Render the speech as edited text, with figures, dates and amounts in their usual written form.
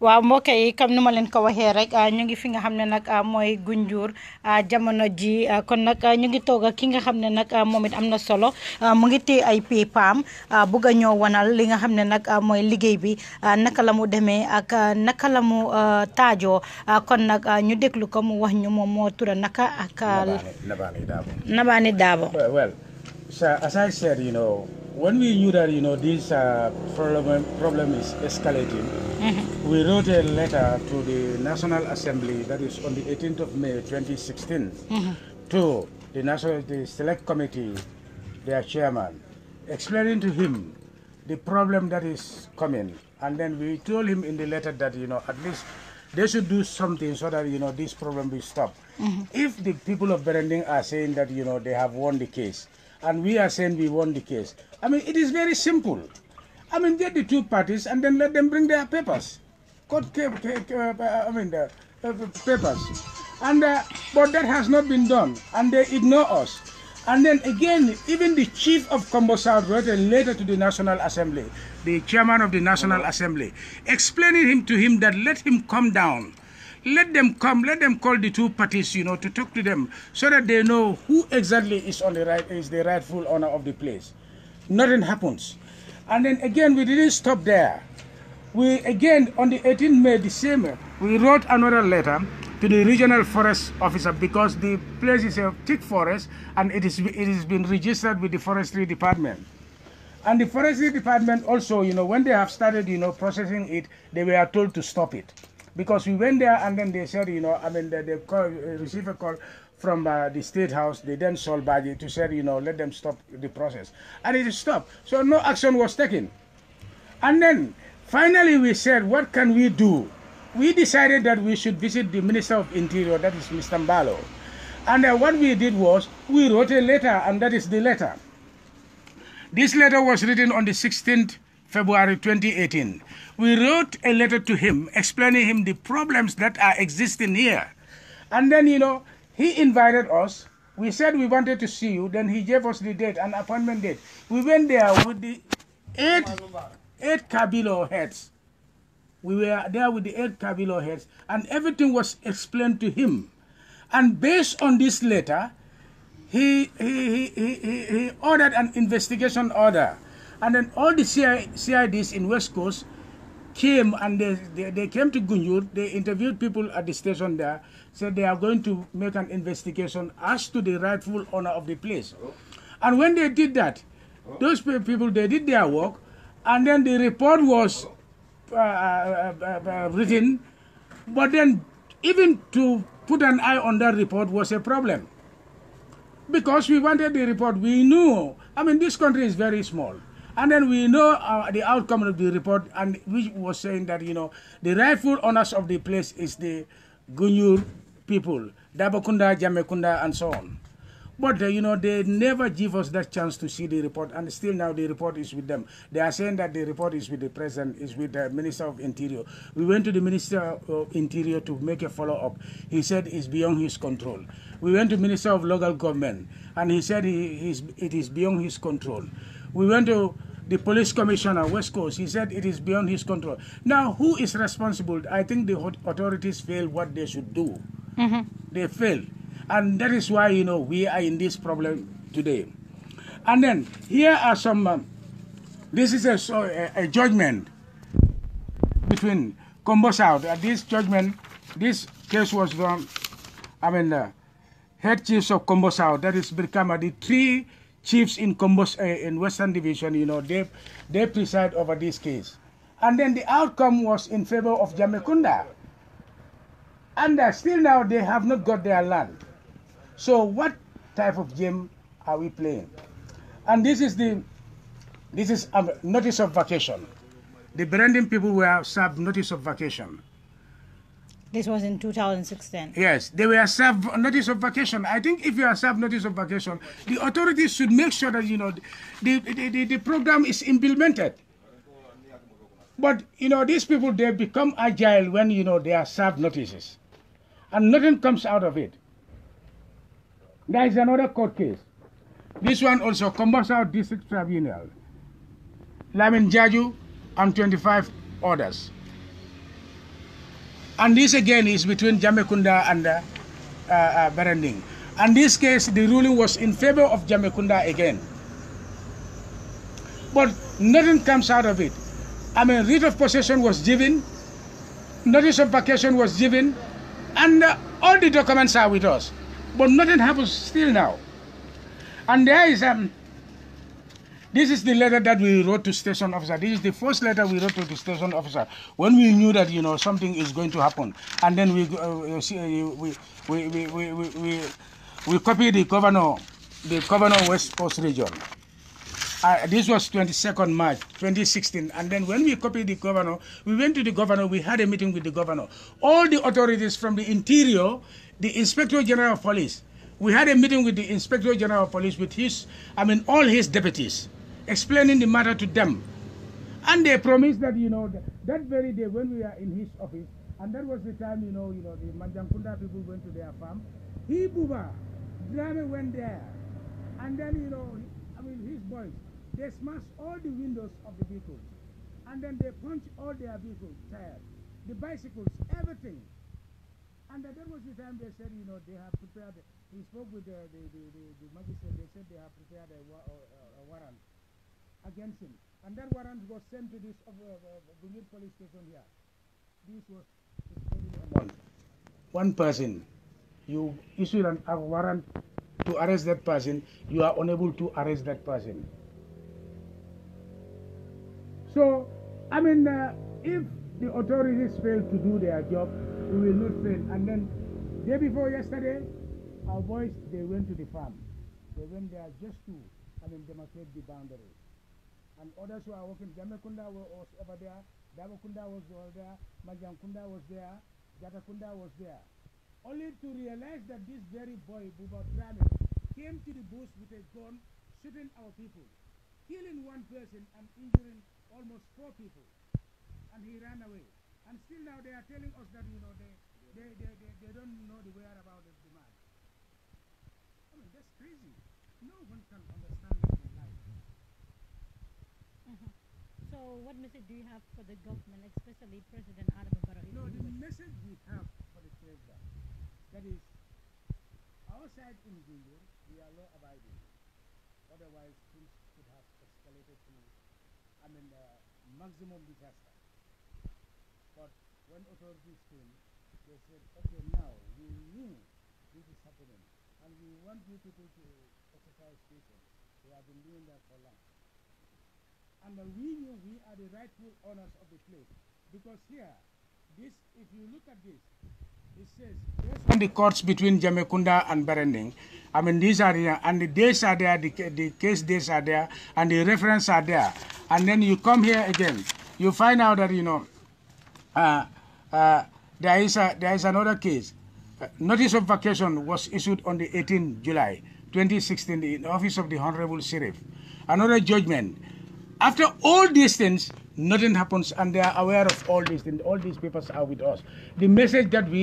waaw mbokk yi comme nu ma leen ko waxee rek ñu ngi fi nga xam ne nag mooy Gunjur jamono ji kon nag ñu ngi toog ak ki nga xam ne nag moom it am na solo mu ngi téye ay papaam bugg a ñoo wanal li nga xam ne nag mooy liggéey bi naka la mu demee ak naka la mu taajoo kon nag ñu déglu ko mu wax ñu moom moo tudd naka ak. Nabani Dabo. Well, so as I said, when we knew that this problem is escalating, we wrote a letter to the National Assembly, that is on the 18th of May 2016, to the Select Committee, their chairman, explaining to him the problem that is coming. And then we told him in the letter that at least they should do something so that this problem will stop. If the people of Berending are saying that they have won the case, and we are saying we won the case, I mean, it is very simple. I mean, get the two parties and then let them bring their papers. Papers. And but that has not been done, and they ignore us. And then again, even the chief of Kombo South wrote a letter to the National Assembly, the chairman of the National Assembly, explaining to him that let him come down. Let them come, let them call the two parties, to talk to them so that they know who exactly is the rightful owner of the place. Nothing happens. And then again, we didn't stop there. We again, on the 18th May, December, we wrote another letter to the regional forest officer because the place is a thick forest and it has been registered with the forestry department. And the forestry department also, when they have started, processing it, they were told to stop it. Because we went there and then they said, they received a call from the State House. They then sold Baji to say, let them stop the process. And it stopped. So no action was taken. And then finally we said, what can we do? We decided that we should visit the Minister of Interior, that is Mr. Mbalo. And what we did was, we wrote a letter, and that is the letter. This letter was written on the 16th February 2018. We wrote a letter to him explaining him the problems that are existing here. And then, he invited us. We said we wanted to see you. Then he gave us the date, an appointment date. We went there with the eight Kabilo heads. We were there with the 8 Kabilo heads, and everything was explained to him. And based on this letter, he ordered an investigation order. And then all the CIDs in West Coast came, and they came to Gunjur. They interviewed people at the station there, said they are going to make an investigation as to the rightful owner of the place. And when they did that, those people, they did their work, and then the report was written, but then even to put an eye on that report was a problem. Because we wanted the report, we knew, this country is very small. And then we know the outcome of the report, and which was saying that, the rightful owners of the place is the Gunjur people, Dabakunda, Jamekunda, and so on. But, they never give us that chance to see the report, and still now the report is with them. They are saying that the report is with the President, is with the Minister of Interior. We went to the Minister of Interior to make a follow-up. He said it's beyond his control. We went to Minister of Local Government, and he said it is beyond his control. We went to the Police Commissioner, West Coast. He said it is beyond his control. Now, who is responsible? I think the authorities failed what they should do. They failed. And that is why, we are in this problem today. And then, here are some, this is a judgment between Kombo South. This judgment, this case was from, head chiefs of Kombo South, that is Birkama, the 3 chiefs in in Western Division, they preside over this case. And then the outcome was in favor of Jamekunda. And still now, they have not got their land. So what type of game are we playing? And this is notice of vacation. The Berending people were served notice of vacation. This was in 2016. Yes, they were served notice of vacation. I think if you are served notice of vacation, the authorities should make sure that the program is implemented. But these people, they become agile when they are served notices, and nothing comes out of it. There is another court case. This one also, Kombo South District Tribunal. Lamin Jaju and 25 others. And this again is between Jamekunda and Berending. And this case, the ruling was in favor of Jamekunda again. But nothing comes out of it. I mean, writ of possession was given, notice of vacation was given, and all the documents are with us. But nothing happens still now. And there is, this is the letter that we wrote to station officer. This is the first letter we wrote to the station officer when we knew that, you know, something is going to happen. And then we copied the governor West Coast region. This was 22nd March 2016. And then when we copied the governor, we went to the governor, we had a meeting with the governor. All the authorities from the interior, the Inspector General of Police, we had a meeting with the Inspector General of Police with his, all his deputies, explaining the matter to them. And they promised that, you know, that very day when we are in his office, and that was the time, you know, the Manjankunda people went to their farm. He, Buba, Drame went there. And then, you know, his boys, they smashed all the windows of the vehicles. And then they punched all their vehicles, tires, the bicycles, everything. And that was the time they said, you know, they have prepared, he spoke with the magistrate, they said they have prepared a warrant against him. And that warrant was sent to this Bungir police station here. This was one person. You issue a warrant to arrest that person, you are unable to arrest that person. So, if the authorities fail to do their job, we will not fail. And then, day before yesterday, our boys, they went to the farm. They went there just to, demarcate the boundary. And others who are working, Jamekunda was over there, Dabakunda was over there, Majankunda was there, Jatakunda was there. Only to realize that this very boy, Buba Drame, came to the bush with a gun, shooting our people, killing one person and injuring almost 4 people. And he ran away. And still now they are telling us that, you know, they don't know the whereabouts of the man. That's crazy. No one can understand that in life. So what message do you have for the government, especially President Adama Barrow? No, the message we have for the president, that is, our side in Gunjur, we are law-abiding. Otherwise, things could have escalated to, maximum disaster. But when authorities came, they said, okay, now we knew this is happening, and we want you people to exercise patience. We have been doing that for long. And we knew we are the rightful owners of the place. Because here, if you look at this, it says, based on the courts between Jamekunda and Berending, these are there, and the dates are there, the case dates are there, and the reference are there. And then you come here again, you find out that, you know, there is another case. Notice of vacation was issued on the 18th July 2016 in the office of the Honorable Sheriff. Another judgment. After all these things, nothing happens, and they are aware of all these things. All these papers are with us. The message that we